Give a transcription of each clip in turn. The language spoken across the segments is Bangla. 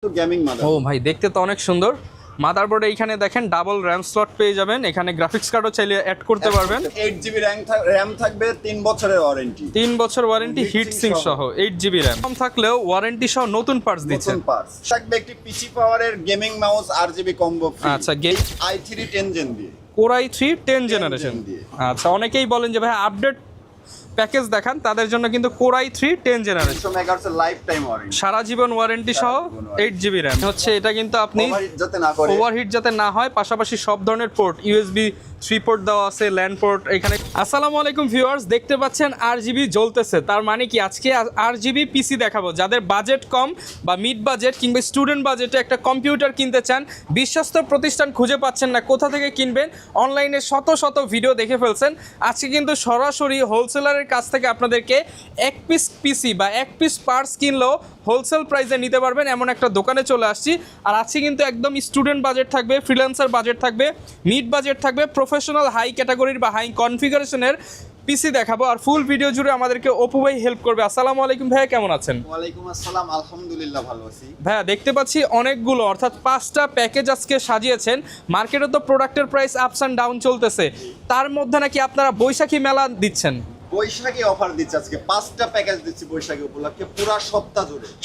তো গেমিং মাদার ও ভাই দেখতে তো অনেক সুন্দর। মাদারবোর্ডে এইখানে দেখেন ডাবল র্যাম স্লট পেয়ে যাবেন, এখানে গ্রাফিক্স কার্ডও চাইলে অ্যাড করতে পারবেন। 8GB র্যাম থাকবে, 3 বছরের ওয়ারেন্টি। 3 বছর ওয়ারেন্টি হিট সিঙ্ক সহ 8GB র্যাম। কম থাকলেও ওয়ারেন্টি সহ নতুন পার্টস দিচ্ছেন। নতুন পার্টস থাকবে, একটি পিসি পাওয়ারের gaming mouse RGB combo free. আচ্ছা, i3 10 জেন দিয়ে, Core i3 10 জেনারেশন। দিয়ে। আচ্ছা, অনেকেই বলেন যে ভাই আপডেট প্যাকেজ দেখান, তাদের জন্য কিন্তু Core i3 10 generation 100 megahertz life time warranty, সারা জীবন ওয়ারেন্টি সহ 8GB র্যাম হচ্ছে। এটা কিন্তু আপনি ওভারহিট যাতে না হয়, পাশাপাশি সব ধরনের পোর্ট USB 3 পোর্ট দেওয়া আছে, ল্যান্ড পোর্ট এখানে। আসসালামু আলাইকুম ভিউয়ার্স, দেখতে পাচ্ছেন RGB জ্বলতেছে। তার মানে কি আজকে RGB পিসি দেখাবো। যাদের বাজেট কম বা মিড বাজেট কিংবা স্টুডেন্ট বাজেটে একটা কম্পিউটার কিনতে চান, বিশ্বস্ত প্রতিষ্ঠান খুঁজে পাচ্ছেন না, কোথা থেকে কিনবেন, অনলাইনে শত শত ভিডিও দেখে ফেলছেন। আজকে কিন্তু সরাসরি হোলসেলারের কাছ থেকে আপনাদেরকে এক পিস পিসি বা এক পিস পার্টস কিনলেও হোলসেল প্রাইসে নিতে পারবেন, এমন একটা দোকানে চলে আসছি। আর আজকে কিন্তু একদম স্টুডেন্ট বাজেট থাকবে, ফ্রিল্যান্সার বাজেট থাকবে, মিড বাজেট থাকবে, প্রফেশনাল হাই ক্যাটাগরির বা হাই কনফিগারেশনের পিসি দেখাবো। আর ফুল ভিডিও জুড়ে আমাদেরকে অপু ভাই হেল্প করবে। আসসালামু আলাইকুম ভাইয়া, কেমন আছেন? ওয়ালাইকুম আসসালাম, আলহামদুলিল্লাহ ভালো আছি ভাইয়া। দেখতে পাচ্ছি অনেকগুলো, অর্থাৎ 5টা প্যাকেজ আজকে সাজিয়েছেন। মার্কেটে তো প্রোডাক্টের প্রাইস আপস অ্যান্ড ডাউন চলতেছে, তার মধ্যে নাকি আপনারা বৈশাখী মেলা দিচ্ছেন। বৈশাখী অফার দিচ্ছে আজকে, 5টা প্যাকেজ দিচ্ছি বৈশাখী উপলক্ষে, পুরো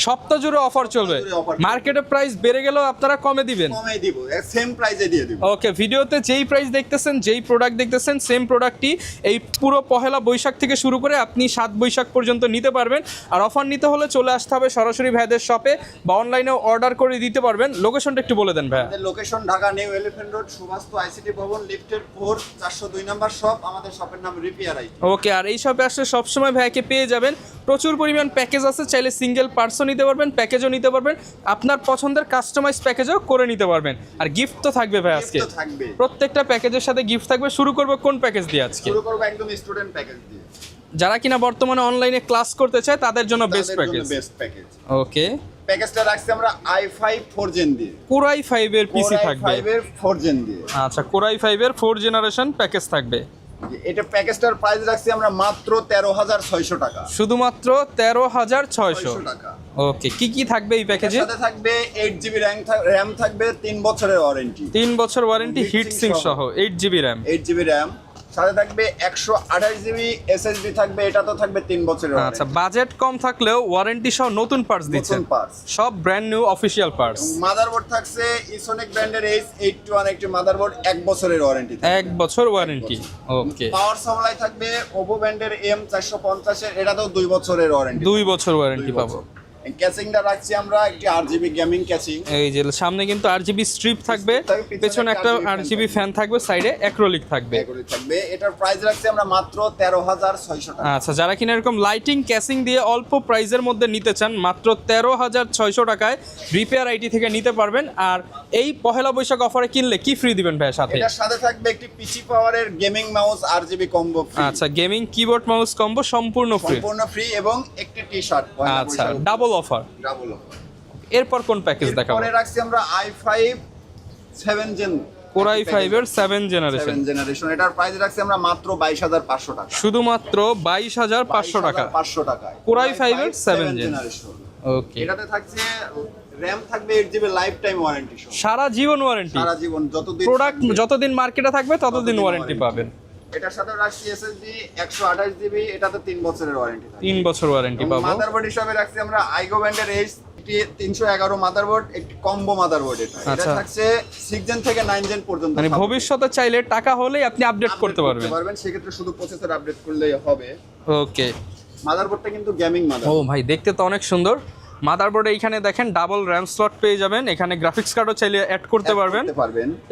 সপ্তাহ জুড়ে অফার চলবে। মার্কেটে প্রাইস বেড়ে গেলেও আপনারা কমে দিবেন? কমে দিব, সেম প্রাইসে দিয়ে দিব। ওকে, ভিডিওতে যেই প্রাইস দেখতেছেন, যেই প্রোডাক্ট দেখতেছেন, সেম প্রোডাক্টই এই পুরো পহেলা বৈশাখ থেকে শুরু করে আপনি 7 বৈশাখ পর্যন্ত নিতে পারবেন। আর অফার নিতে হলে চলে আসতে হবে সরাসরি ভাইদের শপে বা অনলাইনেও অর্ডার করে দিতে পারবেন। লোকেশনটা একটু বলে দেন ভাইয়া। Location Dhaka new elephant road, Suvastu ICT ভবন, লিফটের 4 402 নম্বর শপ। আমাদের শপের নাম রিপেয়ার আইটি। ওকে, আর এই শপে আসলে সবসময় ভাইয়াকে পেয়ে যাবেন। প্রচুর পরিমাণ প্যাকেজ আছে, চাইলে সিঙ্গেল পার্টসও নিতে পারবেন, প্যাকেজও নিতে পারবেন, আপনার পছন্দের কাস্টমাইজ প্যাকেজও করে নিতে পারবেন। আর গিফট তো থাকবে ভাই আজকে, প্রত্যেকটা প্যাকেজের সাথে গিফট থাকবে। শুরু করব কোন প্যাকেজ দিয়ে আজকে? শুরু করব একদম স্টুডেন্ট প্যাকেজ দিয়ে। যারা কিনা বর্তমানে অনলাইনে ক্লাস করতে চায় তাদের জন্য বেস্ট প্যাকেজ। ওকে, প্যাকেজটা রাখছি আমরা i5 4 জেন দিয়ে। Core i5 এর পিসি থাকবে, i5 এর 4 জেন দিয়ে। আচ্ছা, Core i5 এর 4 জেনারেশন প্যাকেজ থাকবে। এটা প্যাকেজটার প্রাইস রাখছি আমরা মাত্র 13,600 টাকা। শুধুমাত্র 13,600 টাকা। ওকে, কি কি থাকবে এই প্যাকেজে? সাথে থাকবে 8GB র্যাম থাকবে, 3 বছরের ওয়ারেন্টি। 3 বছর ওয়ারেন্টি হিট সিঙ্ক সহ 8GB র্যাম। 8GB র্যাম সাথে থাকবে, 128GB SSD থাকবে, এটা তো থাকবে 3 বছরের। আচ্ছা, বাজেট কম থাকলেও ওয়ারেন্টি সহ নতুন পার্টস দিচ্ছেন, সব brand new official parts. Motherboard থাকছে ইসোনিক ব্র্যান্ডের H821 একটি মাদারবোর্ড, 1 বছরের ওয়ারেন্টি। 1 বছর ওয়ারেন্টি। ওকে, পাওয়ার সাপ্লাই থাকবে ওপো ব্র্যান্ডের M450 এর, এটা তো 2 বছরের ওয়ারেন্টি। 2 বছর ওয়ারেন্টি পাবো। ক্যাচিংটা রাখছি আমরা একটি RGB গেমিং ক্যাচিং। এই যে সামনে কিন্তু RGB স্ট্রিপ থাকবে, পেছনে একটা RGB ফ্যান থাকবে, সাইডে অ্যাক্রিলিক থাকবে। এটার প্রাইস রাখছি আমরা মাত্র 13,600 টাকা। আচ্ছা, যারা কিনা এরকম লাইটিং ক্যাচিং দিয়ে অল্প প্রাইসের মধ্যে নিতে চান, মাত্র 13,600 টাকায় রিপেয়ার আইটি থেকে নিতে পারবেন। আর এই পহেলা বৈশাখ অফারে কিনলে কি ফ্রি দিবেন ভাই সাথে? এটার সাথে থাকবে একটি পিসি পাওয়ারের gaming mouse RGB combo free. আচ্ছা, গেমিং কিবোর্ড মাউস কম্বো সম্পূর্ণ ফ্রি এবং একটি টি-শার্ট। আচ্ছা, ডাবল অফার। এরপর কোন প্যাকেজ দেখাবো? পরে রাখছি আমরা i5 7 জেন, Core i5 এর 7 জেনারেশন। এটার প্রাইস রাখছি আমরা মাত্র 22,500 টাকা। শুধুমাত্র 22,500 টাকা। 500 টাকায় Core i5 এর 7 জেনারেশন। ওকে, এটাতে থাকছে র‍্যাম থাকবে 8GB লাইফ টাইম ওয়ারেন্টি সহ। সারা জীবন ওয়ারেন্টি। সারা জীবন, যতদিন প্রোডাক্ট যতদিন মার্কেটে থাকবে ততদিন ওয়ারেন্টি পাবেন। এটার সাথে রাখছি SSD 128GB, এটাতে 3 বছরের ওয়ারেন্টি থাকে। 3 বছর ওয়ারেন্টি পাবো। মাদারবোর্ড হিসাবে রাখছি আমরা আইগো ব্র্যান্ডের H311 মাদারবোর্ড, একটি কম্বো মাদারবোর্ড। এটা থাকছে 6 জেন থেকে 9 জেন পর্যন্ত। মানে ভবিষ্যতে চাইলে টাকা হলেই আপনি আপডেট করতে পারবেন। সেক্ষেত্রে শুধু প্রসেসর আপডেট করলেই হবে। ওকে, মাদারবোর্ডটা কিন্তু গেমিং মাদারবোর্ড। ও ভাই দেখতে তো অনেক সুন্দর। মাদারবোর্ডে এইখানে দেখেন ডাবল র্যাম স্লট পেয়ে যাবেন, এখানে গ্রাফিক্স কার্ডও চাইলে অ্যাড করতে পারবেন।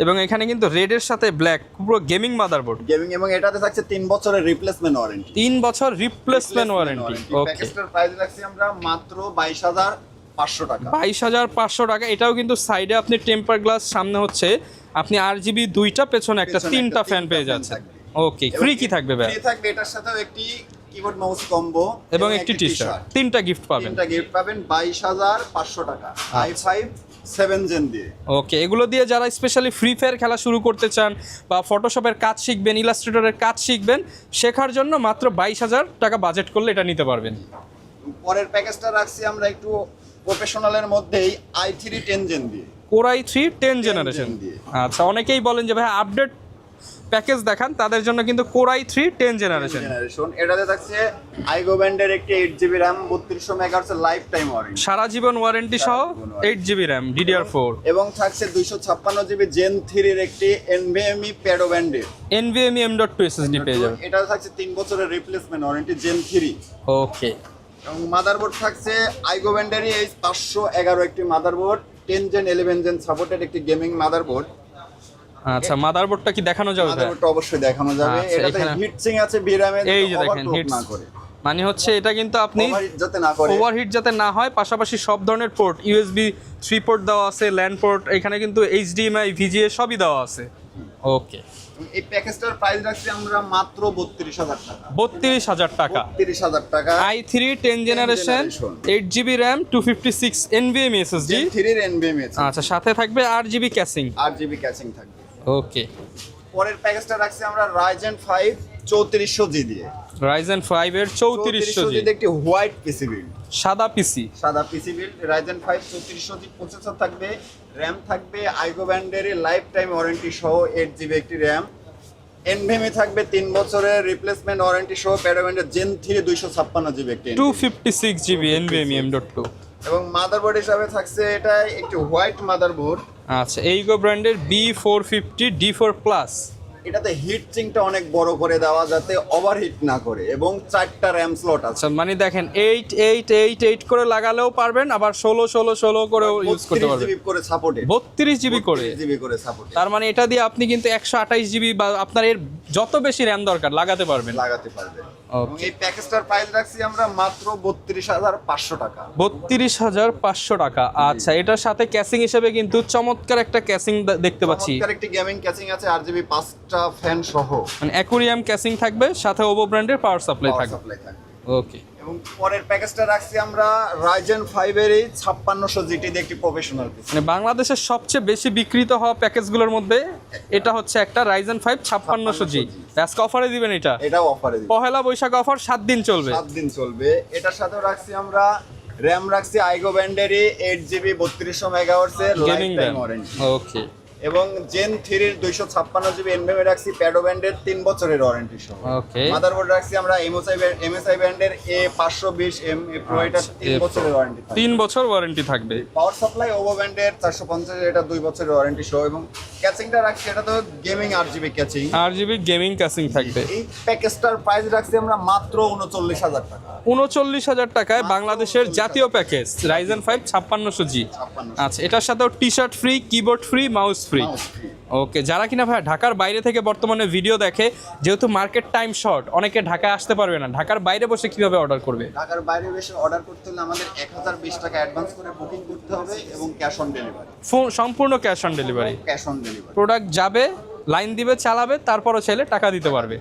এবং এখানে কিন্তু রেডের সাথে ব্ল্যাক, পুরো গেমিং মাদারবোর্ড। গেমিং, এবং এটাতে থাকছে 3 বছরের রিপ্লেসমেন্ট ওয়ারেন্টি। 3 বছর রিপ্লেসমেন্ট ওয়ারেন্টি। ওকে, প্যাকেজটার প্রাইস রাখছি আমরা মাত্র 22,500 টাকা। 22,500 টাকা। এটাও কিন্তু সাইডে আপনি টেম্পার গ্লাস, সামনে হচ্ছে আপনি RGB 2টা, পেছনে একটা 3টা ফ্যান পেয়ে যাচ্ছে। ওকে, ফ্রি কি থাকবে ভাই? ফ্রি থাকবে এটার সাথেও একটি কিবোর্ড মাউস কম্বো এবং একটি টি-শার্ট। 3টা গিফট পাবেন। 3টা গিফট পাবেন 22,500 টাকা i5 7 জেন দিয়ে। ওকে, এগুলো দিয়ে যারা স্পেশালি ফ্রি ফায়ার খেলা শুরু করতে চান বা ফটোশপের কাজ শিখবেন, ইলাস্ট্রেটরের কাজ শিখবেন, শেখার জন্য মাত্র 22,000 টাকা বাজেট করলে এটা নিতে পারবেন। পরের প্যাকেজটা রাখছি আমরা একটু প্রফেশনালের মধ্যেই i3 10 জেন দিয়ে। কোর i3 10 জেনারেশন দিয়ে। আচ্ছা, অনেকেই বলেন যে ভাই আপডেট প্যাকেজ দেখান, তাদের জন্য কিন্তু কোর i3 10 জেনারেশন। এটাতে থাকছে আইগো ব্যান্ডের একটি 8GB RAM 3200 megahertz life time warranty, সারা জীবন ওয়ারেন্টি সহ 8GB RAM DDR4 এবং থাকছে 256GB জেন 3 এর একটি NVMe প্যাডো ব্যান্ডের NVMe M.2 SSD পেয়ে যাবেন। এটা থাকছে 3 বছরের রিপ্লেসমেন্ট ওয়ারেন্টি জেন 3। ওকে, এবং মাদারবোর্ড থাকছে আইগো ব্যান্ডেরই এই 511 একটি মাদারবোর্ড 10 জেন 11 জেন সাপোর্টেড একটি গেমিং মাদারবোর্ড। আচ্ছা, মাদারবোর্ডটা কি দেখানো যাবে? মাদারবোর্ডটা অবশ্যই দেখানো যাবে। আচ্ছা, এটাতে এখানে হিটসিং আছে VRAM এর, এই যে দেখেন overclock হিটস না করে, মানে হচ্ছে এটা কিন্তু আপনি ওভারহিট যাতে না করে, ওভারহিট যাতে না হয়, পাশাপাশি সব ধরনের পোর্ট USB 3 পোর্ট দেওয়া আছে, ল্যান্ড পোর্ট, এখানে কিন্তু HDMI VGA সবই দেওয়া আছে। ওকে, এই প্যাকেজটার প্রাইস রাখছি আমরা মাত্র 32000 টাকা। 32000 টাকা। 32000 টাকা। i3 10 generation 8GB RAM 256 NVMe SSD Gen 3 এর NVMe আছে। আচ্ছা, সাথে থাকবে 8GB ক্যাসিং। 8GB ক্যাচিং থাকবে। ওকে, পরের প্যাকেজটা রাখছি আমরা Ryzen 5 3400G দিয়ে। Ryzen 5 এর 3400G দিয়ে একটি হোয়াইট পিসি বিল্ড, সাদা পিসি। সাদা PC build Ryzen 5 3400G processor থাকবে, RAM থাকবে আইগো ব্যান্ডের লাইফ টাইম ওয়ারেন্টি সহ 8GB একটি RAM, NVMe থাকবে 3 বছরের রিপ্লেসমেন্ট ওয়ারেন্টি সহ প্যাডো ব্যান্ডের Gen 3 256GB একটি 256GB NVMe M.2। এবং মাদারবোর্ড হিসাবে থাকছে এটা একটি হোয়াইট মাদারবোর্ড। আচ্ছা, এইগো ব্র্যান্ডের B450 D4 প্লাস। এটাতে হিট সিঙ্কটা অনেক বড় করে দেওয়া যাতে ওভারহিট না করে, এবং 4টা RAM স্লট আছে। আচ্ছা, মানে দেখেন 8 8 8 8 করে লাগালেও পারবেন, আবার 16 16 16 করেও ইউজ করতে পারবেন। 32GB করে সাপোর্টেড, 32GB করে। 32GB করে সাপোর্টেড, তার মানে এটা দিয়ে আপনি কিন্তু 128GB বা আপনার এর যত বেশি RAM দরকার লাগাতে পারবেন। লাগাতে পারবেন। এবং এই প্যাকেজটার প্রাইস রাখছি আমরা মাত্র 32500 টাকা। 32500 টাকা। আচ্ছা, এটার সাথে ক্যাসিং হিসেবে কিন্তু চমৎকার একটা ক্যাসিং দেখতে পাচ্ছি। চমৎকার একটি গেমিং ক্যাচিং আছে RGB 5টা ফ্যান সহ, মানে অ্যাকুরিয়াম ক্যাসিং থাকবে, সাথে ওভো ব্র্যান্ডের পাওয়ার সাপ্লাই থাকবে। ওকে, এবং পরের প্যাকেজটা রাখছি আমরা Ryzen 5 এর এই 5600 GT দিয়ে একটি প্রফেশনাল পিসি। মানে বাংলাদেশের সবচেয়ে বেশি বিক্রিত হওয়া প্যাকেজগুলোর মধ্যে এটা হচ্ছে একটা Ryzen 5 5600G। আজকে অফারে দিবেন এটা? এটাও অফারে দিবেন, পহেলা বৈশাখ অফার 7 দিন চলবে। 7 দিন চলবে। এটার সাথেও রাখছি আমরা RAM রাখছি আইগো ব্যান্ডেরই 8GB 3200 মেগাহার্টজ এর life gaming time RAM। Warranty, okay, এবং Gen 3 এর 256GB NVMe রাখছি প্যাডো ব্যান্ডের 3 বছরের ওয়ারেন্টি সহ। ওকে, মাদারবোর্ড রাখছি আমরা MSI ব্যান্ডের A520M Pro, এটা 3 বছরের ওয়ারেন্টি থাকবে। 3 বছর ওয়ারেন্টি থাকবে। পাওয়ার সাপ্লাই ওভো ব্যান্ডের 450, এটা 2 বছরের ওয়ারেন্টি সহ, এবং ক্যাচিংটা রাখছি এটা তো gaming RGB casing. RGB gaming casing থাকবে। এই প্যাকেজটার প্রাইস রাখছি আমরা মাত্র 39000 টাকা। 39000 টাকায় বাংলাদেশের জাতীয় প্যাকেজ Ryzen 5 5600G। আচ্ছা, এটার সাথেও t-shirt free, keyboard free, mouse free. Okay, যারা কিনা ভাই ঢাকার বাইরে থেকে বর্তমানে ভিডিও দেখে, যেহেতু মার্কেট টাইম শর্ট, অনেকে ঢাকায় আসতে পারবে না, ঢাকার বাইরে বসে কিভাবে অর্ডার করবে? ঢাকার বাইরে বসে অর্ডার করতে হলে আমাদের 1020 টাকা অ্যাডভান্স করে বুকিং করতে হবে, এবং ক্যাশ অন ডেলিভারি। সম্পূর্ণ cash on delivery. Cash on delivery, product যাবে, লাইন দিবে, চালাবে, তারপরও চাইলে টাকা দিতে পারবে।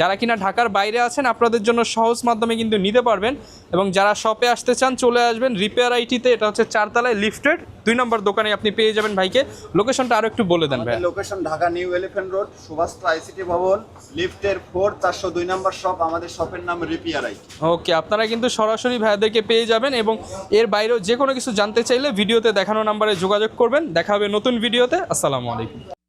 যারা কিনা ঢাকার বাইরে আছেন, আপনাদের জন্য সহজ মাধ্যমে কিন্তু নিতে পারবেন। এবং যারা শপে আসতে চান, চলে আসবেন রিপেয়ার আইটিতে। এটা হচ্ছে 4 তলায় লিফটেড 2 নম্বর দোকানে আপনি পেয়ে যাবেন ভাইকে। লোকেশনটা আরো একটু বলে দেন ভাই। Location Dhaka new elephant road, Subhash ICT Bhaban, লিফটের 4 402 নম্বর শপ। আমাদের শপের নাম রিপেয়ার আইটি। ওকে, আপনারা কিন্তু সরাসরি ভাইয়াদেরকে পেয়ে যাবেন, এবং এর বাইরেও যে কোনো কিছু জানতে চাইলে ভিডিওতে দেখানো নাম্বারে যোগাযোগ করবেন। দেখা হবে নতুন ভিডিওতে। আসসালামু আলাইকুম।